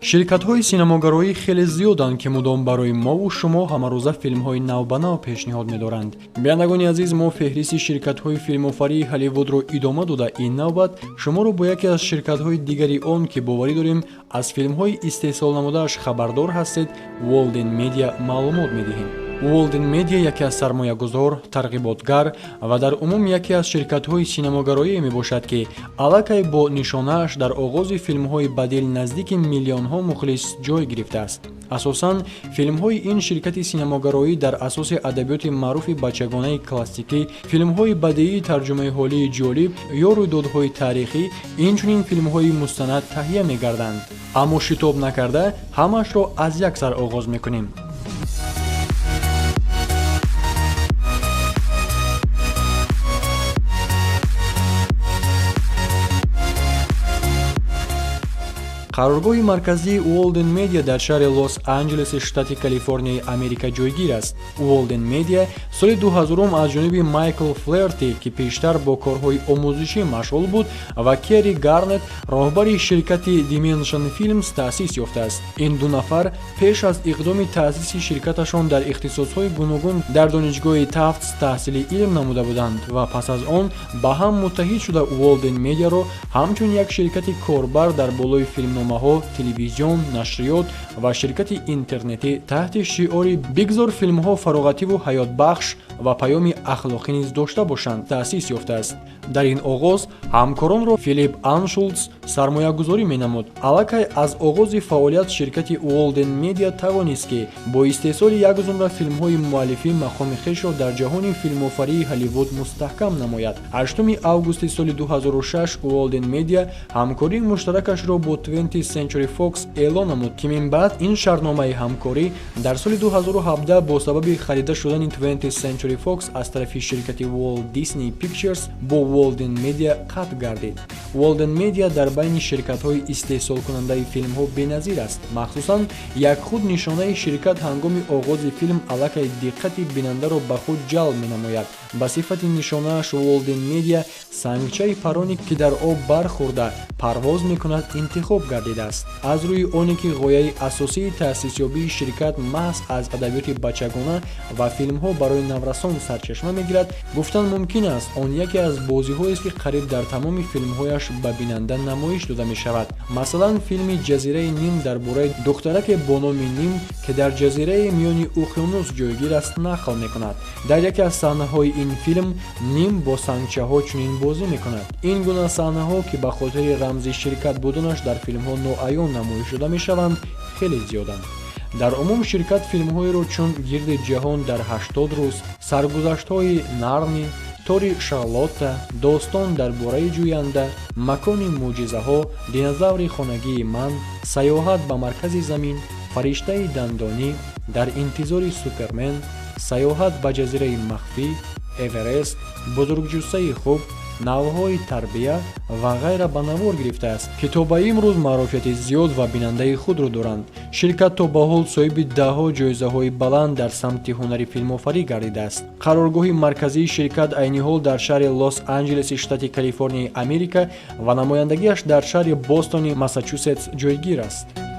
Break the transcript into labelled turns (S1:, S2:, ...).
S1: ширкатҳои синамогароӣ хеле зиёданд, ки мудом барои мову шумо ҳамарӯза филмҳои навбанав пешниҳод медоранд. Бинандагони азиз, мо феҳристи ширкатҳои филмофарии Ҳолливудро идома дода, ин навбат шуморо бо яке аз ширкатҳои дигари он, ки боварӣ дорем аз филмҳои истеҳсолнамудааш хабардор ҳастед, Walden Media маълумот медиҳем. Walden Media яке аз сармоягузор, тарғиботгар ва дар умум яке аз ширкатҳои синамогароие мебошад, ки аллакай бо нишонааш дар оғози филмҳои бадил наздики миллионҳо мухлис ҷой гирифтааст. асосан филмҳои ин ширкати синамогароӣ дар асоси адабиёти маъруфи бачагонаи классикӣ, филмҳои бадеии тарҷумаи ҳолии ҷолиб ё рӯйдодҳои таърихӣ, инчунин филмҳои мустанад таҳия мегарданд. Аммо шитоб накарда ҳамаашро аз як сар оғоз мекунем. қароргоҳи марказии Walden Media дар шаҳри Лос-Анҷелеси штати Калифорнияи Америка ҷойгир аст. Walden Media соли 2000 аз ҷониби Майкл Флерти, ки пештар бо корҳои омӯзишӣ машғул буд, ва Керри Гарнет, роҳбари ширкати Dimension Films, таъсис ёфтааст. Ин ду нафар пеш аз иқдоми таъсиси ширкаташон дар ихтисосҳои гуногун дар донишгоҳи Тафтс таҳсили илм намуда буданд ва пас аз он ба ҳам муттаҳид шуда Walden Media-ро ҳамчун як ширкати корбар дар болои филмномаҳо, телевизион, нашриёт ва ширкати интернетӣ таҳти шиори «Бигзор филмҳо фароғативу ҳаётбахш ва паёми ахлоқӣ низ дошта бошанд» таъсис ёфтааст. дар ин оғоз ҳамкоронро Филипп Аншулц сармоягузорӣ менамуд. аллакай аз оғози фаъолият ширкати Walden Media тавонист, ки бо истеҳсоли як зумра филмҳои муаллифӣ мақоми хешро дар ҷаҳони филмофарии Ҳолливуд мустаҳкам намояд. 8 августи соли 2006 Walden Media ҳамкории муштаракашро бо 20th Century Fox эълон намуд, ки минбаъд ин шартномаи ҳамкорӣ дар соли 2017 бо сабаби харида шудани 20th Century Fox аз тарафи ширкати Walt Disney Pictures бо Walden Media қатъ гардид. Walden Media дар байни ширкатҳои истеҳсолкунандаи филмҳо беназир аст. махсусан як худ нишонаи ширкат ҳангоми оғози филм аллакай диққати бинандаро ба худ ҷалб менамояд. ба сифати нишонааш Walden Media сангчаи пароне, ки дар об бархӯрда парвоз мекунад, интихоб гардидааст. аз рӯи оне ки ғояи асосии таъсисёбии ширкат маҳз аз адабиёти бачагона ва филмҳо барои наврасон сарчашма мегирад, гуфтан мумкин аст он яке аз бозиҳоест, ки қариб дар тамоми филмҳояш ба бинанда намоиш дода мешавад. масалан филми «Ҷазираи Ним» дар бораи духтараке бо номи Ним, ки дар ҷазираи миёни уқёнус ҷойгир аст, нақл мекунад. дар яке аз саҳнаҳои ин филм Ним бо сангчаҳо чунин бозӣ мекунад. ин гуна саҳнаҳо, ки ба хотири рамзи ширкат будунаш дар филмҳо ноаён намоиш дода мешаванд, хеле зиёданд. дар умум ширкат филмҳоеро чун «Гирди ҷаҳон дар 80 рӯз», «Саргузаштҳои Нарни», «Тори Шарлотта», «Достон дар бораи ҷӯянда», «Макони мӯъҷизаҳо», «Динозаври хонагии ман», «Сайёҳат ба маркази замин», «Фариштаи дандонӣ», «Дар интизори Супермен», «Сайёҳат ба ҷазираи махфӣ», «Эверест», «Бузургҷуссаи хуб», «Навъҳои тарбия» ва ғайра ба навор гирифтааст, ки то ба имрӯз маъруфияти зиёд ва бинандаи худро доранд. ширкат то ба ҳол соҳиби даҳҳо ҷоизаҳои баланд дар самти ҳунари филмофарӣ гардидааст. қароргоҳи марказии ширкат айни ҳол дар шаҳри Лос-Анҷелеси штати Калифорнияи Америка ва намояндагиаш дар шаҳри Бостони, Массачусетс ҷойгир аст.